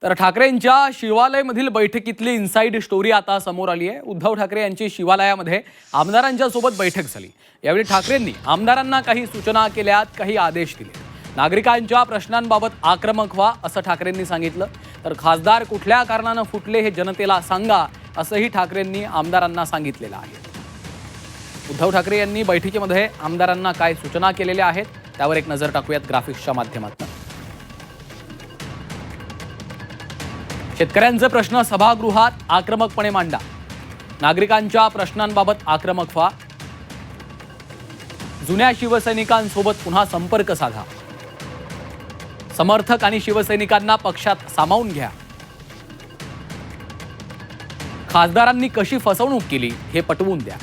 तर ठाकरेंच्या शिवालयमधील बैठकीतली inside story आता समोर आली आहे। उद्धव ठाकरे यांची शिवालयामध्ये आमदारांच्या सोबत बैठक झाली। यावेळी ठाकरेंनी आमदारांना काही सूचना केल्यात, काही आदेश दिले। नागरिकांच्या प्रश्नांबाबत आक्रमक व्हा असं ठाकरेंनी सांगितलं। तर खासदार कुठल्या कारणाने फुटले हे जनतेला सांगा असंही ठाकरेंनी आमदारांना सांगितलेलं आहे। उद्धव ठाकरे यांनी बैठकीमध्ये आमदारांना काय सूचना केलेल्या आहेत त्यावर एक नजर टाकूयात ग्राफिक्सच्या माध्यमातून। शेतकऱ्यांचे प्रश्न सभागृहात आक्रमकपणे मांडा, नागरिकांच्या प्रश्नांबाबत आक्रमक व्हा, जुन्या शिवसैनिकांसोबत पुन्हा संपर्क साधा, समर्थक आणि शिवसैनिकांना पक्षात सामावून घ्या, खासदारांनी कशी फसवणूक केली हे पटवून द्या।